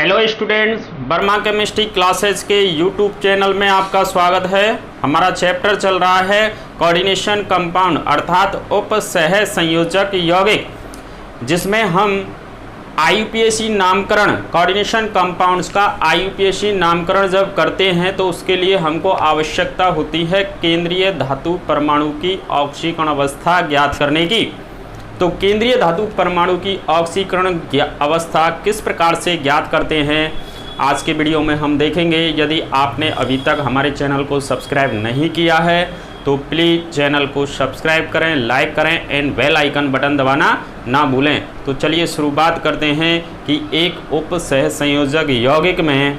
Hello students, Verma chemistry classes के YouTube channel में आपका स्वागत है। हमारा चैप्टर चल रहा है कोऑर्डिनेशन कंपाउंड अर्थात उप सह संयोजक यौगिक, जिसमें हम आईयूपीएसी नामकरण कोऑर्डिनेशन कंपाउंड्स का आईयूपीएसी नामकरण जब करते हैं तो उसके लिए हमको आवश्यकता होती है केंद्रीय धातु परमाणु की ऑक्सीकरण अवस्था ज्ञात करने की। तो केंद्रीय धातु परमाणु की ऑक्सीकरण अवस्था किस प्रकार से ज्ञात करते हैं आज के वीडियो में हम देखेंगे। यदि आपने अभी तक हमारे चैनल को सब्सक्राइब नहीं किया है तो प्लीज़ चैनल को सब्सक्राइब करें, लाइक करें एंड बेल आइकन बटन दबाना ना भूलें। तो चलिए शुरुआत करते हैं कि एक उप सह संयोजक यौगिक में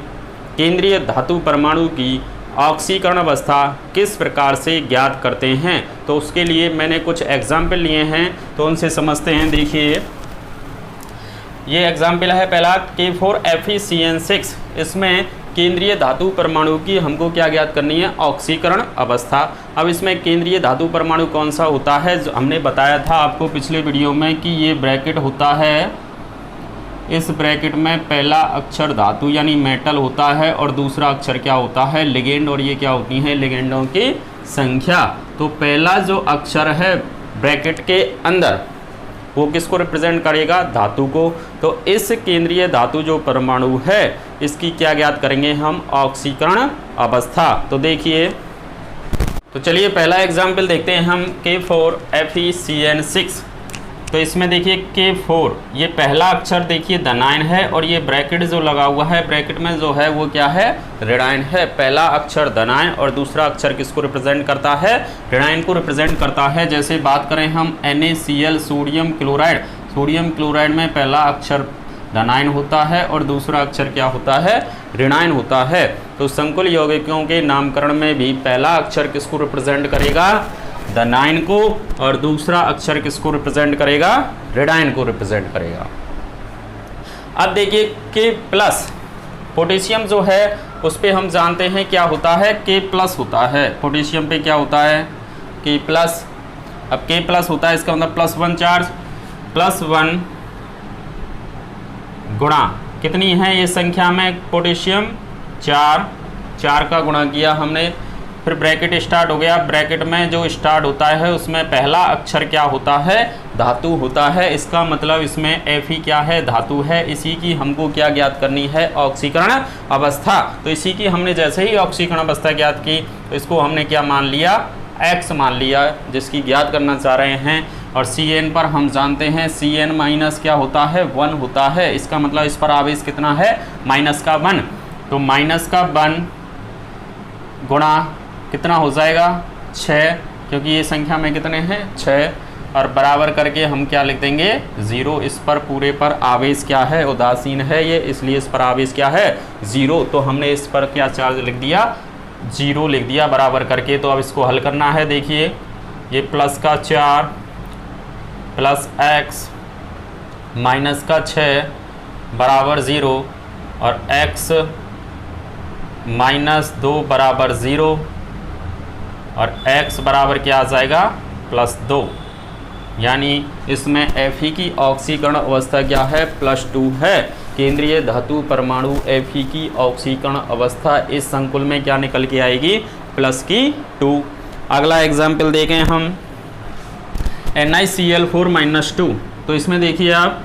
केंद्रीय धातु परमाणु की ऑक्सीकरण अवस्था किस प्रकार से ज्ञात करते हैं। तो उसके लिए मैंने कुछ एग्जाम्पल लिए हैं तो उनसे समझते हैं। देखिए, ये एग्जाम्पल है पहला K4FeCN6। इसमें केंद्रीय धातु परमाणु की हमको क्या ज्ञात करनी है, ऑक्सीकरण अवस्था। अब इसमें केंद्रीय धातु परमाणु कौन सा होता है, जो हमने बताया था आपको पिछले वीडियो में कि ये ब्रैकेट होता है। इस ब्रैकेट में पहला अक्षर धातु यानी मेटल होता है और दूसरा अक्षर क्या होता है, लिगेंड, और ये क्या होती हैं, लिगेंडों की संख्या। तो पहला जो अक्षर है ब्रैकेट के अंदर वो किसको रिप्रेजेंट करेगा, धातु को। तो इस केंद्रीय धातु जो परमाणु है इसकी क्या ज्ञात करेंगे हम, ऑक्सीकरण अवस्था। तो देखिए, तो चलिए पहला एग्जाम्पल देखते हैं हम K4FeCN6। तो इसमें देखिए K4, ये पहला अक्षर देखिए धनायन है और ये ब्रैकेट जो लगा हुआ है ब्रैकेट में जो है वो क्या है, ऋणायन है। पहला अक्षर धनायन और दूसरा अक्षर किसको रिप्रेजेंट करता है, ऋणायन को रिप्रेजेंट करता है। जैसे बात करें हम NaCl sodium chloride, sodium chloride में पहला अक्षर धनायन होता है और दूसरा अक्षर क्या होता है, ऋणायन होता है। तो संकुल यौगिकों के नामकरण में भी पहला अक्षर किसको रिप्रेजेंट करेगा, धनायन को, और दूसरा अक्षर किसको रिप्रेजेंट करेगा, ऋणायन को रिप्रेजेंट करेगा। अब देखिए K+, पोटेशियम जो है उस पे हम जानते हैं क्या होता है, K+ होता है। पोटेशियम पे क्या होता है, K+। अब K+ होता है इसका मतलब +1 चार्ज, +1 गुणा कितनी है ये संख्या में पोटेशियम, 4 का गुणा किया हमने। फिर ब्रैकेट स्टार्ट हो गया, ब्रैकेट में जो स्टार्ट होता है उसमें पहला अक्षर क्या होता है, धातु होता है। इसका मतलब इसमें Fe क्या है, धातु है। इसी की हमको क्या ज्ञात करनी है, ऑक्सीकरण अवस्था। तो इसी की हमने जैसे ही ऑक्सीकरण अवस्था ज्ञात की तो इसको हमने क्या मान लिया, X मान लिया, जिसकी ज्ञात करना चाह रहे हैं। और Cn पर हम जानते हैं Cn माइनस क्या होता है, 1 होता है। इसका मतलब इस पर आवेश कितना है, -1। तो -1 गुणा कितना हो जाएगा, 6, क्योंकि ये संख्या में कितने हैं, 6, और बराबर करके हम क्या लिख देंगे, 0। इस पर पूरे पर आवेश क्या है, उदासीन है ये, इसलिए इस पर आवेश क्या है, 0। तो हमने इस पर क्या चार्ज लिख दिया, 0 लिख दिया बराबर करके। तो अब इसको हल करना है। देखिए, ये +4 + x -6 बराबर 0 और x -2 बराबर 0 और x बराबर क्या आ जाएगा, +2। यानी इसमें Fe की ऑक्सीकरण अवस्था क्या है, +2 है। केंद्रीय धातु परमाणु Fe की ऑक्सीकरण अवस्था इस संकुल में क्या निकल के आएगी, +2। अगला एग्जाम्पल देखें हम NiCl4-2। तो इसमें देखिए आप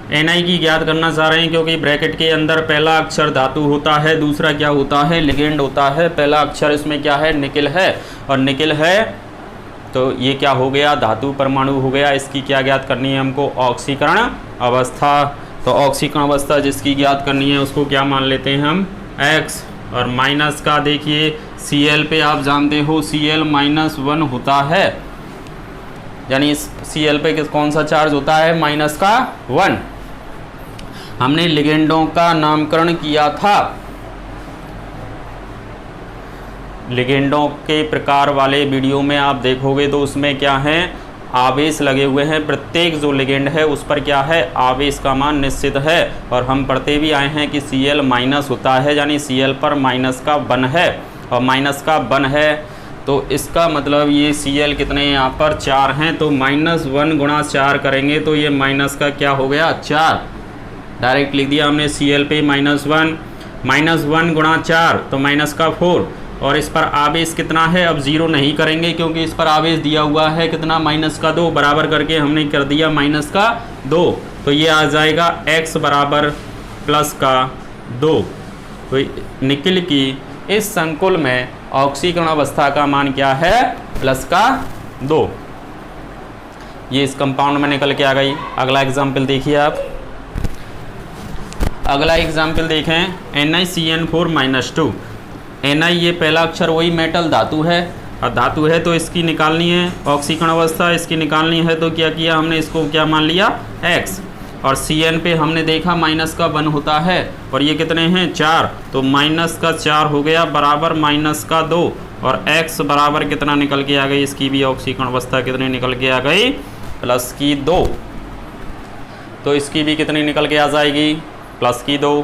Ni की ज्ञात करना चाह रहे हैं, क्योंकि ब्रैकेट के अंदर पहला अक्षर धातु होता है, दूसरा क्या होता है, लिगेंड होता है। पहला अक्षर इसमें क्या है, निकिल है, और निकिल है तो ये क्या हो गया, धातु परमाणु हो गया। इसकी क्या ज्ञात करनी है हमको, ऑक्सीकरण अवस्था। तो ऑक्सीकरण अवस्था जिसकी ज्ञात करनी है उसको क्या मान लेते हैं हम, X। और माइनस का देखिए Cl पे आप जानते हो Cl -1 होता है, यानी Cl पे कौन सा चार्ज होता है, -1। हमने लिगेंडों का नामकरण किया था, लिगेंडों के प्रकार वाले वीडियो में आप देखोगे तो उसमें क्या है, आवेश लगे हुए हैं। प्रत्येक जो लिगेंड है उस पर क्या है, आवेश का मान निश्चित है। और हम पढ़ते भी आए हैं कि Cl- होता है, यानी Cl पर -1 है और -1 है। तो इसका मतलब ये Cl कितने यहाँ पर 4 हैं, तो -1 × 4 करेंगे तो ये माइनस का क्या हो गया, 4। डायरेक्ट लिख दिया हमने Cl पे -1 गुणा 4 तो माइनस का 4, और इस पर आवेश कितना है, अब जीरो नहीं करेंगे क्योंकि इस पर आवेश दिया हुआ है कितना, -2, बराबर करके हमने कर दिया -2, तो ये आ जाएगा x बराबर +2। तो निकिल की इस संकुल में ऑक्सीकरण अवस्था का मान क्या है, +2। ये इस कंपाउंड में निकल के आ गई। अगला एग्जाम्पल देखिए आप, अगला एग्जाम्पल देखें NiCN4-2। Na ये पहला अक्षर वही मेटल धातु है, और धातु है तो इसकी निकालनी है ऑक्सीकरण अवस्था, इसकी निकालनी है तो क्या किया हमने, इसको क्या मान लिया x, और Cn पे हमने देखा -1 होता है, और ये कितने हैं 4, तो -4 हो गया बराबर -2, और x बराबर कितना निकल के आ गई, इसकी भी ऑक्सीकरण अवस्था कितनी निकल के आ गई, +2। तो इसकी भी कितनी निकल के आ जाएगी, +2।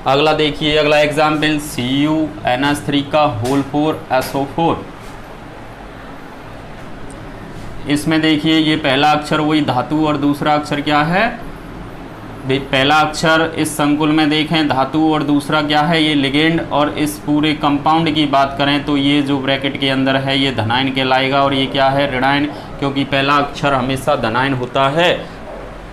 अगला देखिए, अगला एग्जाम्पल CuNH3 इसमें देखिए ये पहला अक्षर वही धातु और दूसरा अक्षर क्या है, पहला अक्षर इस संकुल में देखें धातु और दूसरा क्या है, ये लिगेंड, और इस पूरे कंपाउंड की बात करें तो ये जो ब्रैकेट के अंदर है ये धनायन कहलाएगा, और ये क्या है, ऋणायन, क्योंकि पहला अक्षर हमेशा धनायन होता है।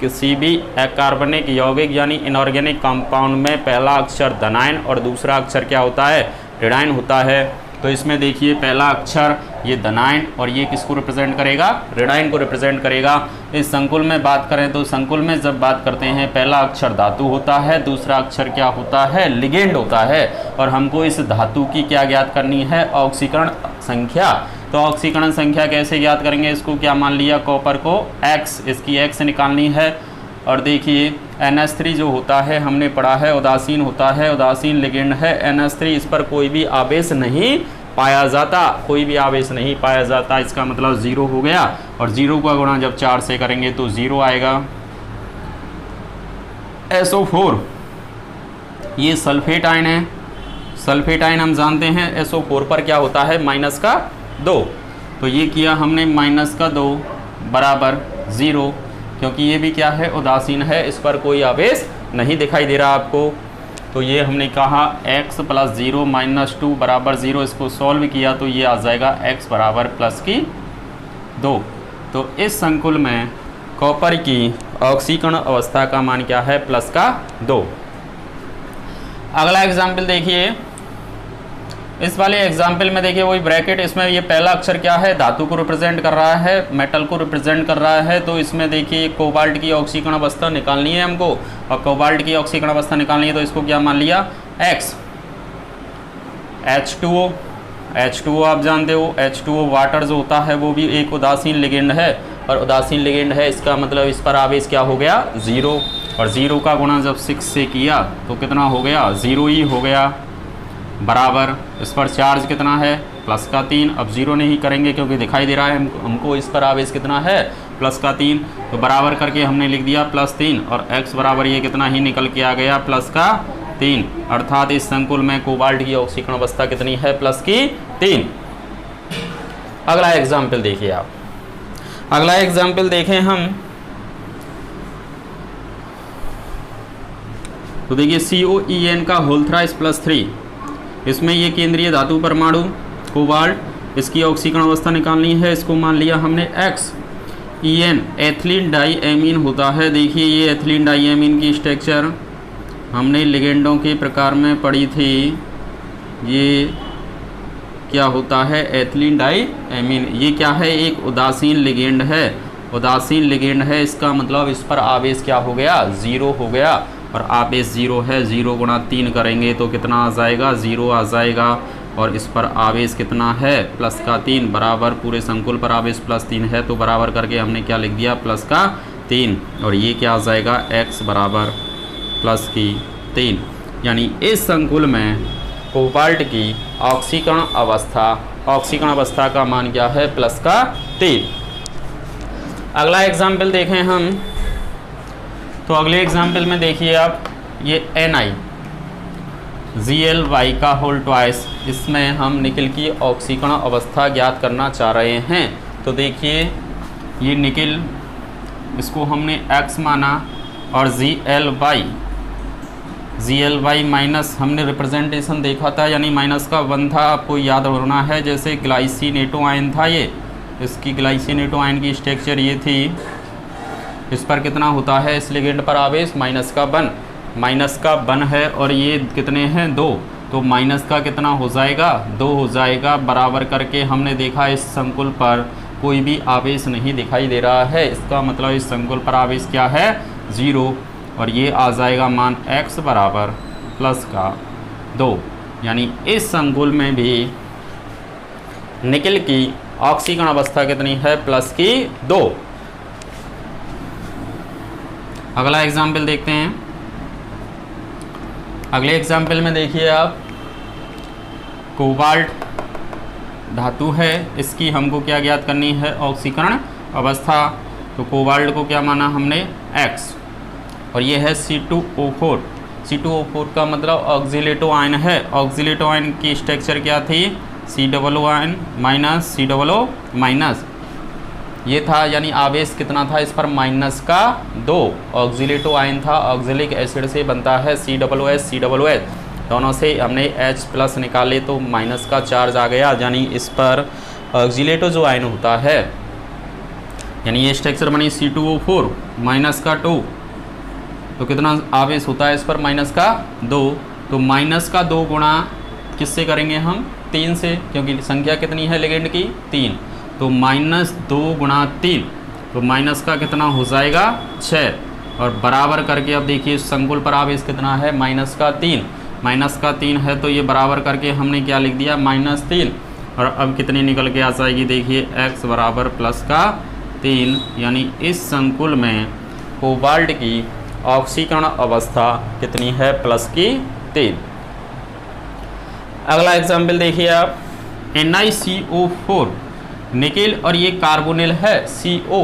किसी भी अकार्बनिक यौगिक यानी इनऑर्गेनिक कंपाउंड में पहला अक्षर धनायन और दूसरा अक्षर क्या होता है, ऋणायन होता है। तो इसमें देखिए पहला अक्षर ये धनायन और ये किसको रिप्रेजेंट करेगा, ऋणायन को रिप्रेजेंट करेगा। इस संकुल में बात करें तो संकुल में जब बात करते हैं पहला अक्षर धातु होता है, दूसरा अक्षर क्या होता है, लिगेंड होता है, और हमको इस धातु की क्या ज्ञात करनी है, ऑक्सीकरण संख्या। तो ऑक्सीकरण संख्या कैसे ज्ञात करेंगे, इसको क्या मान लिया, कॉपर को x, इसकी x निकालनी है। और देखिए NH3 जो होता है हमने पढ़ा है उदासीन होता है, उदासीन लिगेंड है NH3, इस पर कोई भी आवेश नहीं पाया जाता, कोई भी आवेश नहीं पाया जाता, इसका मतलब 0 हो गया, और 0 का गुणा जब 4 से करेंगे तो 0 आएगा। SO4 ये सल्फेट आयन है, सल्फेट आयन हम जानते हैं SO4 पर क्या होता है, -2, तो ये किया हमने -2 बराबर 0, क्योंकि ये भी क्या है, उदासीन है, इस पर कोई आवेश नहीं दिखाई दे रहा आपको। तो ये हमने कहा x + 0 - 2 बराबर 0, इसको सॉल्व किया तो ये आ जाएगा x बराबर +2। तो इस संकुल में कॉपर की ऑक्सीकरण अवस्था का मान क्या है, +2। अगला एग्जाम्पल देखिए, इस वाले एग्जाम्पल में देखिए वही ब्रैकेट, इसमें ये पहला अक्षर क्या है, धातु को रिप्रेजेंट कर रहा है, मेटल को रिप्रेजेंट कर रहा है। तो इसमें देखिए कोबाल्ट की ऑक्सीकरण अवस्था निकालनी है हमको, और कोबाल्ट की ऑक्सीकरण अवस्था निकालनी है तो इसको क्या मान लिया, x। H2O आप जानते हो, H2O वाटर जो होता है वो भी एक उदासीन लिगेंड है, और उदासीन लिगेंड है, इसका मतलब इस पर आवेश क्या हो गया, 0, और 0 का गुणा जब 6 से किया तो कितना हो गया, 0 ही हो गया, बराबर इस पर चार्ज कितना है, +3। अब 0 नहीं करेंगे क्योंकि दिखाई दे रहा है हमको इस पर आवेश कितना है, +3, तो बराबर करके हमने लिख दिया +3, और x बराबर ये कितना ही निकल के आ गया, +3, अर्थात इस संकुल में कोबाल्ट की ऑक्सीकरण अवस्था कितनी है, +3। अगला एग्जाम्पल देखिए आप, अगला एग्जाम्पल देखें हम, तो देखिए COEN का होल थ्राइस +3, इसमें ये केंद्रीय धातु परमाणु कोबाल्ट, इसकी ऑक्सीकरण अवस्था निकालनी है, इसको मान लिया हमने x। EN एथिलीन डाईएमीन होता है, देखिए ये एथिलीन डाईएमीन की स्ट्रक्चर हमने लिगेंडों के प्रकार में पढ़ी थी, ये क्या होता है, एथिलीन डाईएमीन, ये क्या है, एक उदासीन लिगेंड है, उदासीन लिगेंड है, इसका मतलब इस पर आवेश क्या हो गया, 0 हो गया, और आवेश 0 है, 0 गुणा 3 करेंगे तो कितना आ जाएगा, 0 आ जाएगा, और इस पर आवेश कितना है, +3 बराबर, पूरे संकुल पर आवेश +3 है तो बराबर करके हमने क्या लिख दिया, +3, और ये क्या आ जाएगा, x बराबर +3। यानी इस संकुल में कोबाल्ट की ऑक्सीकरण अवस्था का मान क्या है, +3। अगला एग्जाम्पल देखें हम, तो अगले एग्जाम्पल में देखिए आप, ये NiGly का होल ट्वाइस, इसमें हम निकिल की ऑक्सीकरण अवस्था ज्ञात करना चाह रहे हैं। तो देखिए ये निकिल, इसको हमने x माना, और GL/, माइनस हमने रिप्रेजेंटेशन देखा था, यानी माइनस का 1 था, आपको याद होना है। जैसे ग्लाइसिनेटो आयन था ये, इसकी ग्लाइसिनेटो आयन की स्ट्रक्चर ये थी, इस पर कितना होता है इस लिगेंड पर आवेश माइनस का 1 है, और ये कितने हैं 2, तो माइनस का कितना हो जाएगा 2 हो जाएगा। बराबर करके हमने देखा इस संकुल पर कोई भी आवेश नहीं दिखाई दे रहा है, इसका मतलब इस संकुल पर आवेश क्या है 0, और ये आ जाएगा मान x बराबर प्लस का 2, यानी इस संकुल में भी निकेल की ऑक्सीकरण अवस्था कितनी है प्लस की 2। अगला एग्जाम्पल देखते हैं। अगले एग्जाम्पल में देखिए आप, कोबाल्ट धातु है, इसकी हमको क्या ज्ञात करनी है ऑक्सीकरण अवस्था। तो कोबाल्ट को क्या माना हमने X, और ये है C2O4। C2O4 का मतलब ऑक्सीलेटो आयन है। ऑक्सीलेटो आयन की स्ट्रक्चर क्या थी COO ion minus COO minus, ये था, यानी आवेश कितना था इस पर माइनस का 2। ऑक्सीलेटो आयन था, ऑक्जेलिक एसिड से बनता है COOH, दोनों से हमने H प्लस निकाले तो माइनस का चार्ज आ गया, यानी इस पर ऑक्सीलेटो जो आयन होता है, यानी ये स्ट्रक्चर बनी C2O4 माइनस का 2, तो कितना आवेश होता है इस पर माइनस का 2। तो माइनस का 2 गुणा किससे करेंगे हम 3 से, क्योंकि संख्या कितनी है लिगेंड की 3, तो -2 गुणा 3, तो माइनस का कितना हो जाएगा 6, और बराबर करके अब देखिए संकुल पर आवेश कितना है माइनस का 3 है, तो ये बराबर करके हमने क्या लिख दिया -3, और अब कितनी निकल के आ जाएगी देखिए x बराबर प्लस का 3, यानी इस संकुल में कोबाल्ट की ऑक्सीकरण अवस्था कितनी है प्लस की 3। अगला एग्जाम्पल देखिए आप, NiCO4 निकेल, और ये कार्बोनिल है CO।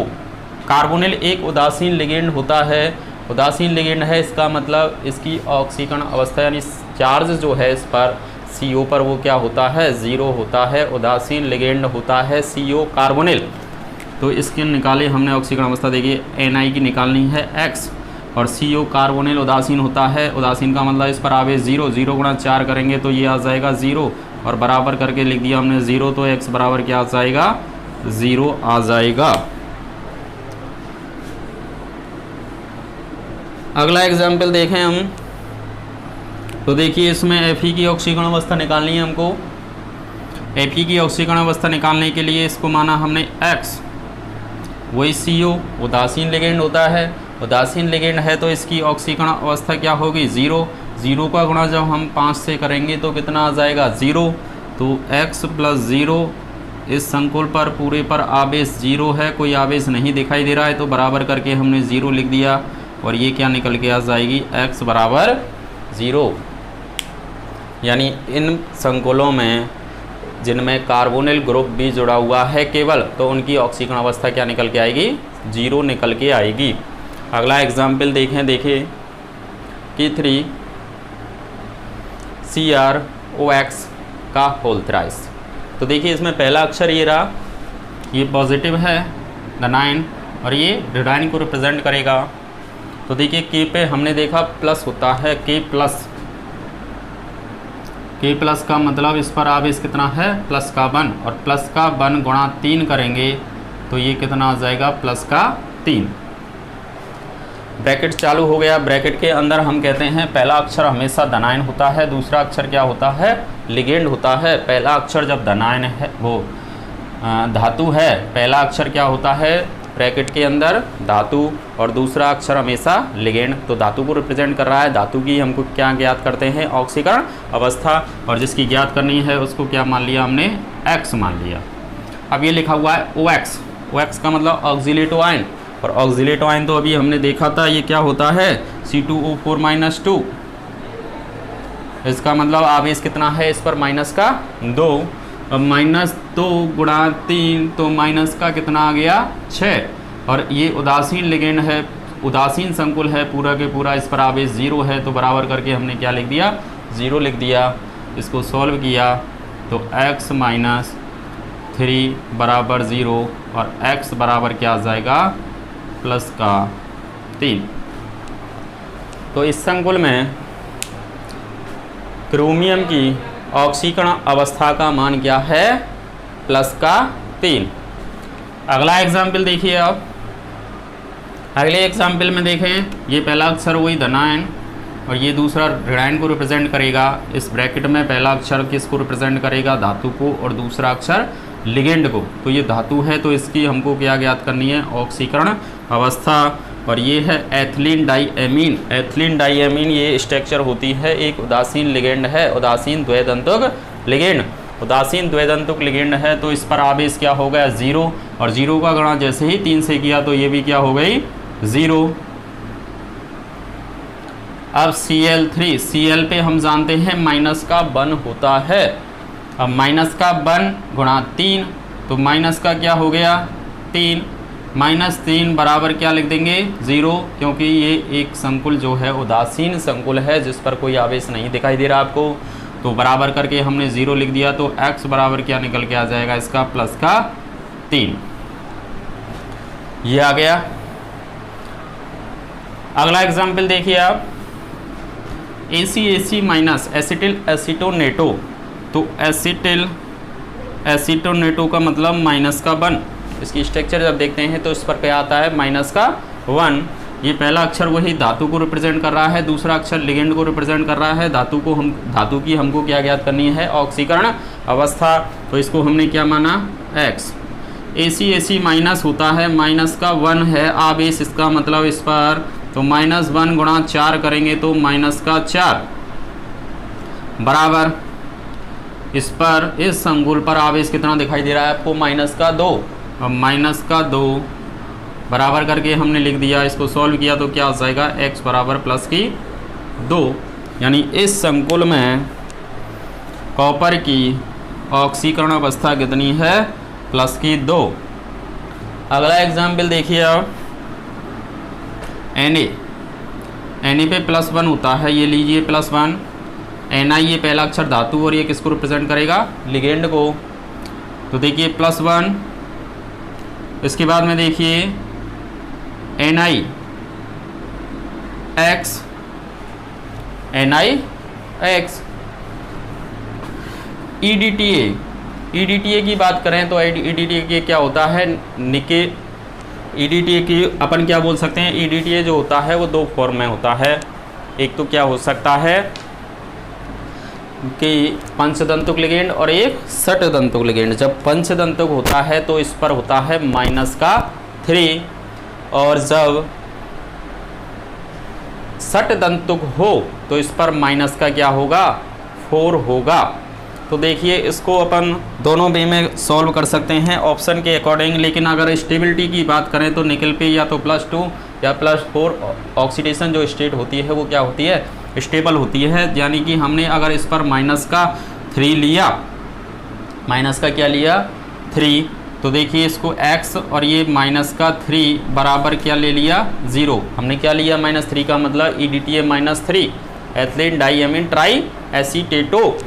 कार्बोनिल एक उदासीन लिगेंड होता है, उदासीन लिगेंड है, इसका मतलब इसकी ऑक्सीकरण अवस्था यानी चार्ज जो है इस पर CO पर वो क्या होता है 0 होता है, उदासीन लिगेंड होता है CO कार्बोनिल। तो इसके निकाले हमने ऑक्सीकरण अवस्था, देखिए Na की निकालनी है X, और CO कार्बोनिल उदासीन होता है, उदासीन का मतलब इस पर आवेश 0, 0 गुणा 4 करेंगे तो ये आ जाएगा 0, और बराबर करके लिख दिया हमने 0, तो x बराबर क्या आ जाएगा 0 आ जाएगा। अगला एग्जाम्पल देखें हम, तो देखिए इसमें Fe की ऑक्सीकरण अवस्था निकालनी है हमको। Fe की ऑक्सीकरण अवस्था निकालने के लिए इसको माना हमने x, वही CO उदासीन लिगेंड होता है, उदासीन लिगेंड है तो इसकी ऑक्सीकरण अवस्था क्या होगी 0, 0 का गुणा जब हम 5 से करेंगे तो कितना आ जाएगा 0, तो x प्लस 0, इस संकुल पर पूरे पर आवेश 0 है, कोई आवेश नहीं दिखाई दे रहा है, तो बराबर करके हमने 0 लिख दिया, और ये क्या निकल के आ जाएगी x बराबर 0। यानी इन संकुलों में जिनमें कार्बोनिल ग्रुप भी जुड़ा हुआ है केवल, तो उनकी ऑक्सीकरण अवस्था क्या निकल के आएगी 0 निकल के आएगी। अगला एग्जाम्पल देखें, देखिए कि 3CrOX का होल थ्राइस। तो देखिए इसमें पहला अक्षर ये रहा, ये पॉजिटिव है ℵ, और ये ऋणायन को रिप्रेजेंट करेगा। तो देखिए K पे हमने देखा प्लस होता है, K प्लस का मतलब इस पर आवेश कितना है प्लस का 1, और प्लस का 1 गुणा 3 करेंगे तो ये कितना आ जाएगा प्लस का 3। ब्रैकेट चालू हो गया, ब्रैकेट के अंदर हम कहते हैं पहला अक्षर हमेशा धनायन होता है, दूसरा अक्षर क्या होता है लिगेंड होता है। पहला अक्षर जब धनायन है वो धातु है, पहला अक्षर क्या होता है ब्रैकेट के अंदर धातु, और दूसरा अक्षर हमेशा लिगेंड। तो धातु को रिप्रेजेंट कर रहा है, धातु की हमको क्या ज्ञात करते हैं ऑक्सीकरण अवस्था, और जिसकी ज्ञात करनी है उसको क्या मान लिया हमने x मान लिया। अब ये लिखा हुआ है OX, OX का मतलब ऑक्सीलेटो आयन, और ऑक्सीलेटो आयन तो अभी हमने देखा था ये क्या होता है C2O4-2, इसका मतलब आवेश कितना है इस पर माइनस का 2, अब -2 गुणा 3 तो माइनस का कितना आ गया 6, और ये उदासीन लिगेंड है, उदासीन संकुल है पूरा के पूरा, इस पर आवेश 0 है, तो बराबर करके हमने क्या लिख दिया 0 लिख दिया। इसको सॉल्व किया तो x - 3 बराबर 0, और x बराबर क्या आ जाएगा प्लस का 3। तो इस संकुल में क्रोमियम की ऑक्सीकरण अवस्था का मान क्या है? प्लस का 3। अगला एग्जाम्पल देखिए आप। अगले एग्जाम्पल में देखें, ये पहला अक्षर वही धनायन और ये दूसरा ऋणायन को रिप्रेजेंट करेगा। इस ब्रैकेट में पहला अक्षर किसको रिप्रेजेंट करेगा? धातु को, और दूसरा अक्षर लिगेंड को। तो ये धातु है तो इसकी हमको क्या ज्ञात करनी है? ऑक्सीकरण अवस्था। और ये है एथिलीन डाइएमीन। एथिलीन डाइएमीन ये स्ट्रक्चर होती है, एक उदासीन लिगेंड है, उदासीन द्वैधंतुक लिगेंड। उदासीन द्वैधंतुक लिगेंड है तो इस पर आवेश क्या हो गया? 0। और 0 का गणा जैसे ही 3 से किया तो ये भी क्या हो गई? 0। अब Cl3, Cl पे हम जानते हैं माइनस का 1 होता है। अब माइनस का 1 गुणा 3, तो माइनस का क्या हो गया? 3। -3 बराबर क्या लिख देंगे? 0, क्योंकि ये एक संकुल जो है उदासीन संकुल है जिस पर कोई आवेश नहीं दिखाई दे रहा आपको। तो बराबर करके हमने 0 लिख दिया, तो x बराबर क्या निकल के आ जाएगा इसका? प्लस का 3। ये आ गया। अगला एग्जाम्पल देखिए आप। ACAC minus acetyl acetonato. तो एसिटिल एसीटोनेटो का मतलब माइनस का 1। इसकी स्ट्रक्चर जब देखते हैं तो इस पर क्या आता है? माइनस का 1। ये पहला अक्षर वही धातु को रिप्रेजेंट कर रहा है, दूसरा अक्षर लिगेंड को रिप्रेजेंट कर रहा है। धातु की हमको क्या ज्ञात करनी है? ऑक्सीकरण अवस्था। तो इसको हमने क्या माना? x। ACAC माइनस होता है, माइनस का 1 है आवेश, इसका मतलब इस पर तो -1 गुणा 4 करेंगे तो माइनस का 4 बराबर इस पर, इस संकुल पर आवेश कितना दिखाई दे रहा है आपको? माइनस का 2। अब माइनस का 2 बराबर करके हमने लिख दिया। इसको सॉल्व किया तो क्या हो जाएगा? x बराबर प्लस की 2। यानी इस संकुल में कॉपर की ऑक्सीकरण अवस्था कितनी है? प्लस की 2। अगला एग्जाम्पल देखिए आप। Na पे +1 होता है, ये लीजिए +1। Na ये पहला अक्षर धातु और ये किसको रिप्रेजेंट करेगा? लिगेंड को। तो देखिए +1। इसके बाद में देखिए NiX EDTA की बात करें तो EDTA क्या होता है? EDTA की अपन क्या बोल सकते हैं? EDTA जो होता है वो 2 फॉर्म में होता है। एक तो क्या हो सकता है कि पंचदंतुक लिगेंड और एक षटदंतुक लिगेंड। जब पंचदंतुक होता है तो इस पर होता है माइनस का 3, और जब षटदंतुक हो तो इस पर माइनस का क्या होगा? 4 होगा। तो देखिए इसको अपन दोनों वे में सॉल्व कर सकते हैं ऑप्शन के अकॉर्डिंग। लेकिन अगर स्टेबिलिटी की बात करें तो निकल पे या तो +2 या +4 ऑक्सीडेशन जो स्टेट होती है वो क्या होती है? स्टेबल होती है। यानी कि हमने अगर इस पर माइनस का 3 लिया, माइनस का क्या लिया? 3, तो देखिए इसको x और ये माइनस का 3 बराबर क्या ले लिया? 0। हमने क्या लिया? -3 का मतलब EDTA -3 एथिलीन डाइएमीन ट्राई एसीटेटो।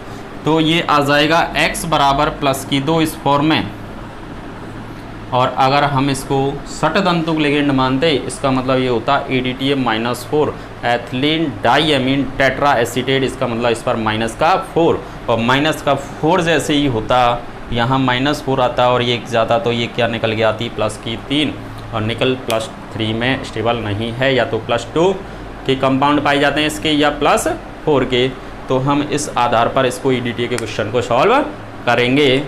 तो ये आ जाएगा x बराबर प्लस की 2 इस फॉर्म में। और अगर हम इसको षटदंतुक लिगेंड मानते, इसका मतलब ये होता EDTA -4 ethylene diamine tetra acetate. इसका मतलब इस पर माइनस का 4, और माइनस का 4 जैसे ही होता यहाँ -4 आता और ये ज़्यादा तो ये क्या निकल के आती? प्लस की 3। और निकल +3 में स्टेबल नहीं है, या तो +2 के कंपाउंड पाए जाते हैं इसके या +4 के। तो हम इस आधार पर इसको EDTA के क्वेश्चन को सॉल्व करेंगे।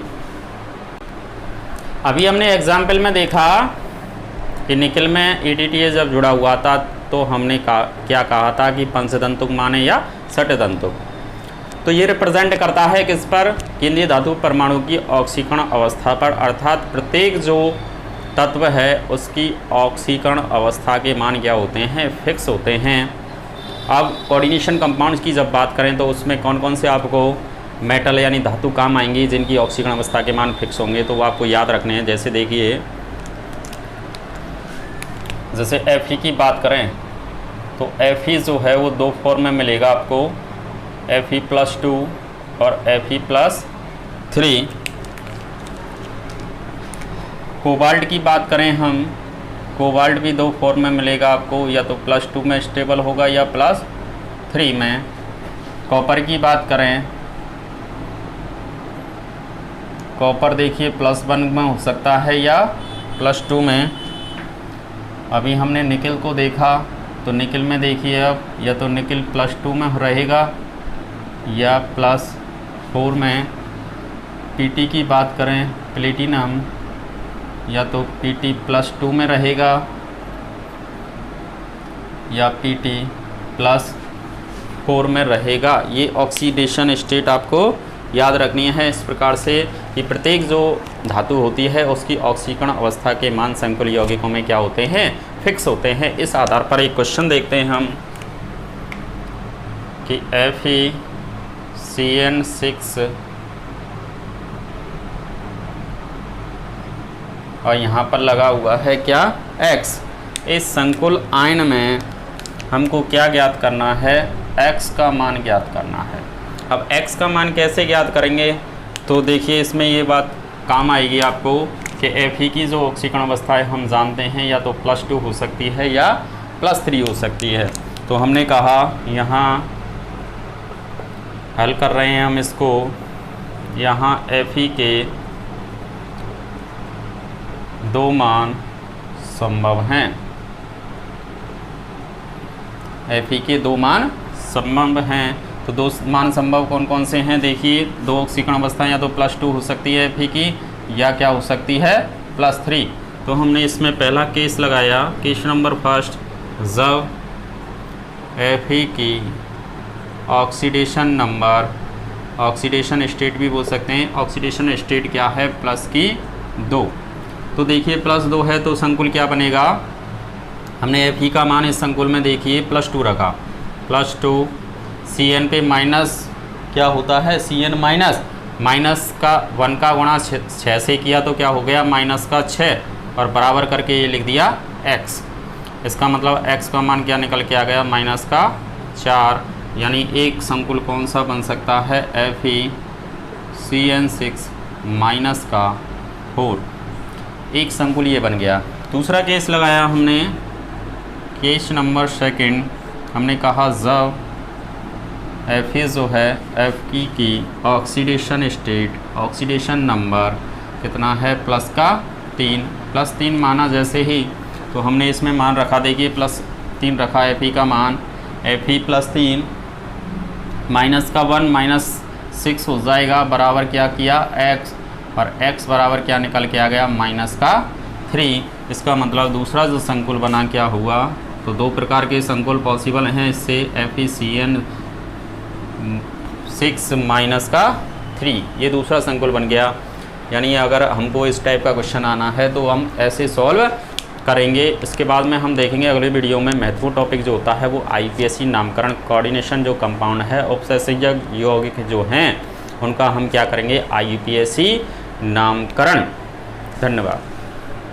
अभी हमने एग्जाम्पल में देखा कि निकल में EDTA जब जुड़ा हुआ था तो हमने क्या कहा था कि पंचदंतुक माने या षटदंतुक। तो ये रिप्रेजेंट करता है किस पर? केंद्रीय धातु परमाणु की ऑक्सीकरण अवस्था पर। अर्थात प्रत्येक जो तत्व है उसकी ऑक्सीकरण अवस्था के मान क्या होते हैं? फिक्स होते हैं। अब कोऑर्डिनेशन कंपाउंड्स की जब बात करें तो उसमें कौन कौन से आपको मेटल यानी धातु काम आएंगी जिनकी ऑक्सीकरण अवस्था के मान फिक्स होंगे, तो वो आपको याद रखने हैं। जैसे देखिए, जैसे Fe की बात करें तो Fe जो है वो 2 फॉर्म में मिलेगा आपको, Fe+2 और Fe+3। कोबाल्ट की बात करें हम कोबाल्ट भी दो फॉर्म में मिलेगा आपको, या तो +2 में स्टेबल होगा या +3 में। कॉपर की बात करें, कॉपर देखिए +1 में हो सकता है या +2 में। अभी हमने निकिल को देखा, तो निकिल में देखिए अब या तो निकिल +2 में रहेगा या +4 में। पीटी की बात करें, प्लेटिनम, या तो पीटी +2 में रहेगा या पीटी +4 में रहेगा। ये ऑक्सीडेशन स्टेट आपको याद रखनी है इस प्रकार से कि प्रत्येक जो धातु होती है उसकी ऑक्सीकरण अवस्था के मान संकुल यौगिकों में क्या होते हैं, फिक्स होते हैं। इस आधार पर एक क्वेश्चन देखते हैं हम कि FeCN6 और यहाँ पर लगा हुआ है क्या, X। इस संकुल आयन में हमको क्या ज्ञात करना है, X का मान ज्ञात करना है। अब X का मान कैसे ज्ञात करेंगे, तो देखिए इसमें ये बात काम आएगी आपको कि Fe की जो ऑक्सीकरण अवस्था है हम जानते हैं या तो +2 हो सकती है या +3 हो सकती है। तो हमने कहा यहाँ हल कर रहे हैं हम इसको, यहाँ Fe के 2 मान संभव हैं। Fe के 2 मान संभव हैं। तो 2 मान संभव कौन कौन से हैं, देखिए 2 ऑक्सीकरण अवस्थाएं या तो +2 हो सकती है Fe की, या क्या हो सकती है +3। तो हमने इसमें पहला केस लगाया, केस नंबर 1, जब Fe की ऑक्सीडेशन नंबर, ऑक्सीडेशन स्टेट भी बोल सकते हैं, ऑक्सीडेशन स्टेट क्या है, +2। तो देखिए +2 है तो संकुल क्या बनेगा, हमने Fe का मान इस संकुल में देखिए +2 रखा, +2 Cn पे माइनस क्या होता है, Cn माइनस का 1 का गुणा 6 से किया तो क्या हो गया -6, और बराबर करके ये लिख दिया x। इसका मतलब x का मान क्या निकल के आ गया, -4। यानी एक संकुल कौन सा बन सकता है, FeCN6 -4, एक संकुल ये बन गया। दूसरा केस लगाया हमने, केस नंबर 2, हमने कहा जब Fe जो है Fe की ऑक्सीडेशन स्टेट, ऑक्सीडेशन नंबर कितना है, +3 माना जैसे ही, तो हमने इसमें मान रखा, देखिए +3 रखा Fe का मान, Fe +3 माइनस का 1 -6 हो जाएगा, बराबर क्या किया x, और x बराबर क्या निकल के आ गया -3। इसका मतलब दूसरा जो संकुल बना क्या हुआ, तो 2 प्रकार के संकुल पॉसिबल हैं इससे, FeCN6 -3 ये दूसरा संकुल बन गया। यानी अगर हमको इस टाइप का क्वेश्चन आना है तो हम ऐसे सॉल्व करेंगे। इसके बाद में हम देखेंगे अगले वीडियो में महत्वपूर्ण टॉपिक जो होता है वो IUPAC नामकरण, कोऑर्डिनेशन जो कंपाउंड है, उपसंयोजक यौगिक जो हैं उनका हम क्या करेंगे, IUPAC नामकरण। धन्यवाद।